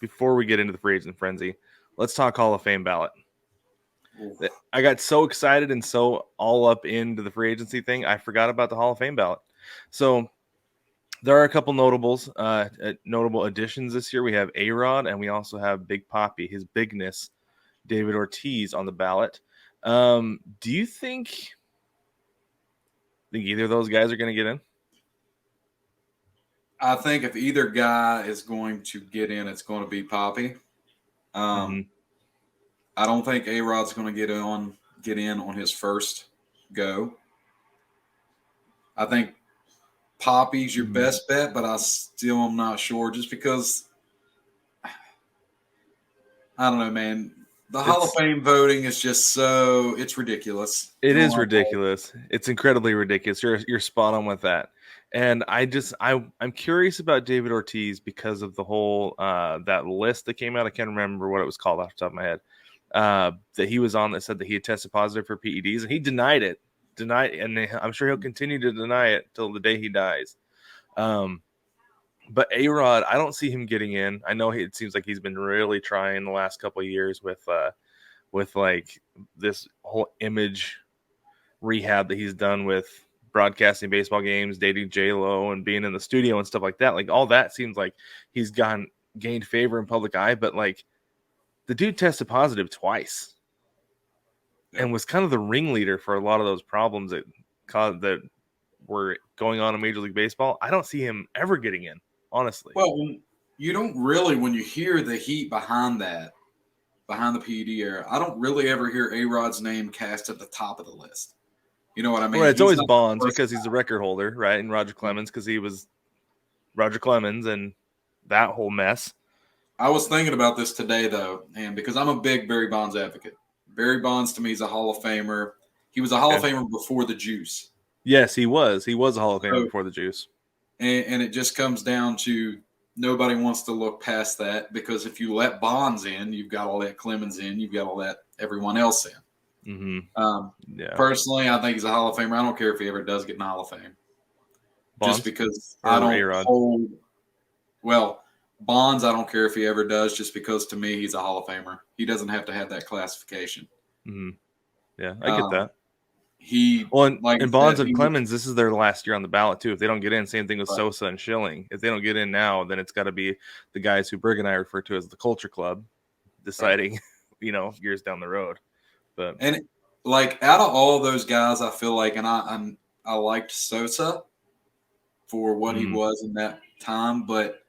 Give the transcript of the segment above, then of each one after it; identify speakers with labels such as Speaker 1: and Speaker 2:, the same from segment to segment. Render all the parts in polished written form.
Speaker 1: before we get into the free agent frenzy, let's talk Hall of Fame ballot.
Speaker 2: Oof.
Speaker 1: I got so excited and so all up into the free agency thing, I forgot about the Hall of Fame ballot. So there are a couple notable additions this year. We have A-Rod, and we also have Big Papi, his bigness, David Ortiz, on the ballot. Do you think either of those guys are going to get in?
Speaker 2: I think if either guy is going to get in, it's going to be Papi. I don't think A-Rod's going to get in on his first go. I think Papi's your best bet, but I still am not sure just because I don't know, man. The Hall of Fame voting is just it's ridiculous.
Speaker 1: It is ridiculous. It's incredibly ridiculous. You're spot on with that. And I'm curious about David Ortiz because of the whole that list that came out. I can't remember what it was called off the top of my head. That he was on that said that he had tested positive for PEDs, and he denied it. And I'm sure he'll continue to deny it till the day he dies. But A-Rod, I don't see him getting in. I know it seems like he's been really trying the last couple of years with like this whole image rehab that he's done with broadcasting baseball games, dating J-Lo, and being in the studio and stuff like that. Like all that seems like he's gained favor in public eye, but like the dude tested positive twice and was kind of the ringleader for a lot of those problems that were going on in Major League Baseball. I don't see him ever getting in, honestly.
Speaker 2: Well, you don't really, when you hear the heat behind the PED era, I don't really ever hear A-Rod's name cast at the top of the list. You know what I mean?
Speaker 1: Well, it's always Bonds because he's the record holder, right? And Roger Clemens because he was Roger Clemens and that whole mess.
Speaker 2: I was thinking about this today, though, and because I'm a big Barry Bonds advocate. Barry Bonds, to me, is a Hall of Famer. He was a Hall of Famer before the juice.
Speaker 1: Yes, he was. He was a Hall of Famer before the juice.
Speaker 2: And it just comes down to nobody wants to look past that because if you let Bonds in, you've got to let Clemens in. You've got to let everyone else in. Personally, I think he's a Hall of Famer. I don't care if he ever does get in the Hall of Fame.
Speaker 1: Bonds?
Speaker 2: Just because I don't hold – well, Bonds, I don't care if he ever does just because to me he's a Hall of Famer. He doesn't have to have that classification.
Speaker 1: Yeah, I get that.
Speaker 2: And
Speaker 1: Bonds and Clemens, this is their last year on the ballot too. If they don't get in, same thing with Sosa and Schilling. If they don't get in now, then it's got to be the guys who Brig and I refer to as the Culture Club deciding, years down the road. But
Speaker 2: out of all those guys, I feel like, and I liked Sosa for what he was in that time, but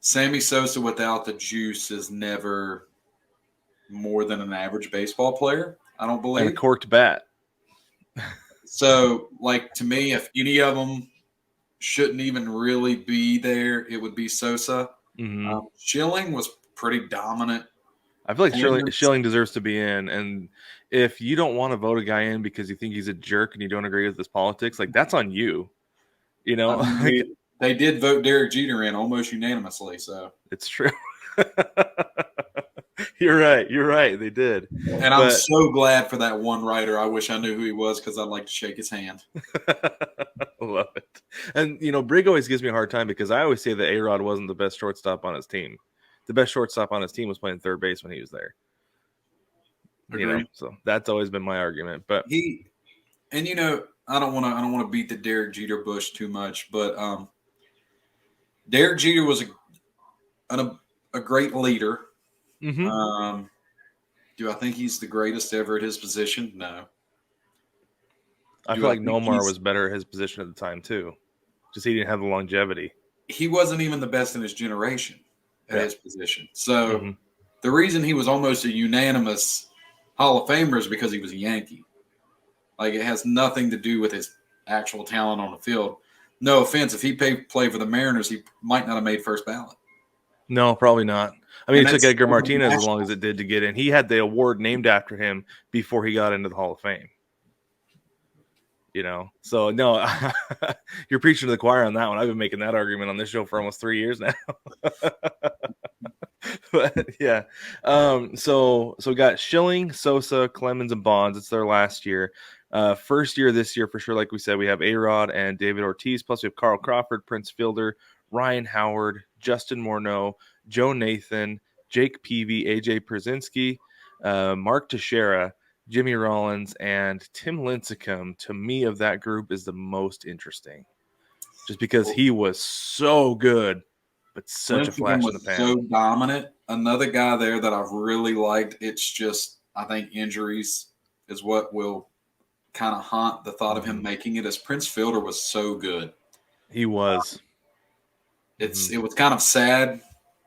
Speaker 2: Sammy Sosa without the juice is never more than an average baseball player. I don't believe.
Speaker 1: And a corked bat.
Speaker 2: So, to me, if any of them shouldn't even really be there, it would be Sosa. Schilling was pretty dominant.
Speaker 1: I feel like Schilling deserves to be in. And if you don't want to vote a guy in because you think he's a jerk and you don't agree with his politics, that's on you.
Speaker 2: They did vote Derek Jeter in almost unanimously. So
Speaker 1: it's true. You're right. They did.
Speaker 2: And I'm so glad for that one writer. I wish I knew who he was because I'd like to shake his hand.
Speaker 1: Love it. And, Brig always gives me a hard time because I always say that A-Rod wasn't the best shortstop on his team. The best shortstop on his team was playing third base when he was there. So that's always been my argument. But
Speaker 2: I don't want to beat the Derek Jeter bush too much, but Derek Jeter was a great leader. Do I think he's the greatest ever at his position? No.
Speaker 1: I feel like Nomar was better at his position at the time too. Just he didn't have the longevity.
Speaker 2: He wasn't even the best in his generation at his position. So the reason he was almost a unanimous Hall of Famer is because he was a Yankee. It has nothing to do with his actual talent on the field. No offense, if he played for the Mariners, he might not have made first ballot.
Speaker 1: No, probably not. I mean, it took Edgar Martinez as long as it did to get in. He had the award named after him before he got into the Hall of Fame. So no, you're preaching to the choir on that one. I've been making that argument on this show for almost 3 years now. But yeah, so we got Schilling, Sosa, Clemens, and Bonds. It's their last year. First year this year for sure. Like we said, we have A-Rod and David Ortiz. Plus we have Carl Crawford, Prince Fielder, Ryan Howard, Justin Morneau, Joe Nathan, Jake Peavy, AJ Przynski, Mark Teixeira, Jimmy Rollins, and Tim Lincecum, to me, of that group is the most interesting. Just because he was so good, but such a flash in the
Speaker 2: was
Speaker 1: pan.
Speaker 2: so dominant. Another guy there that I've really liked, it's just, I think injuries is what will kind of haunt the thought of him making it, as Prince Fielder was so good.
Speaker 1: He was.
Speaker 2: It was kind of sad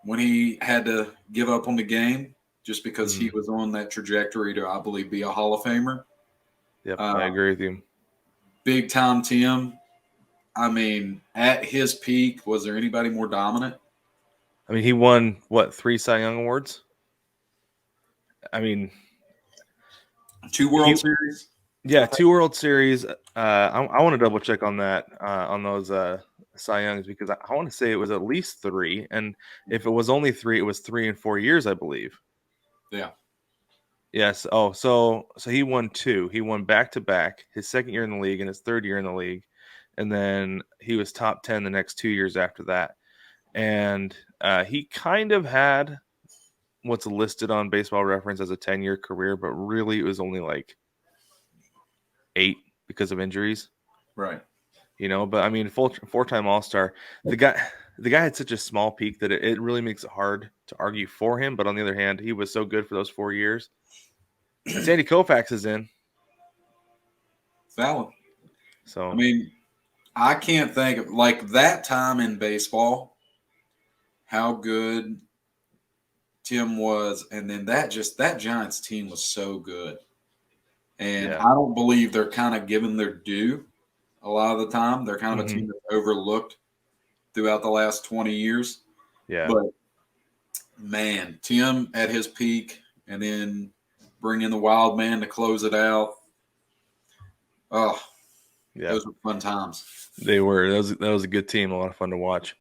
Speaker 2: when he had to give up on the game just because he was on that trajectory to, I believe, be a Hall of Famer.
Speaker 1: Yep, I agree with you.
Speaker 2: Big time Tim. I mean, at his peak, was there anybody more dominant?
Speaker 1: I mean, he won, 3 Cy Young Awards? I mean,
Speaker 2: 2 World Series?
Speaker 1: Yeah, 2 World Series. I want to double check on that, on those Cy Youngs, because I want to say it was at least 3. And if it was only 3, it was 3 in 4 years, I believe.
Speaker 2: Yeah.
Speaker 1: Yes. Oh, so he won 2. He won back-to-back, his second year in the league and his third year in the league. And then he was top 10 the next 2 years after that. And he kind of had what's listed on Baseball Reference as a 10-year career, but really it was only like 8 because of injuries.
Speaker 2: Right.
Speaker 1: But I mean, 4-time All-Star. The guy had such a small peak that it really makes it hard to argue for him. But on the other hand, he was so good for those 4 years. And Sandy Koufax is in.
Speaker 2: Valid.
Speaker 1: So
Speaker 2: I mean, I can't think of, like, that time in baseball, how good Tim was, and then that Giants team was so good. And I don't believe they're kind of given their due a lot of the time. They're kind of a team that's overlooked throughout the last 20 years.
Speaker 1: Yeah.
Speaker 2: But, man, Tim at his peak, and then bring in the Wild Man to close it out. Oh, yeah. Those were fun times.
Speaker 1: They were. That was a good team. A lot of fun to watch.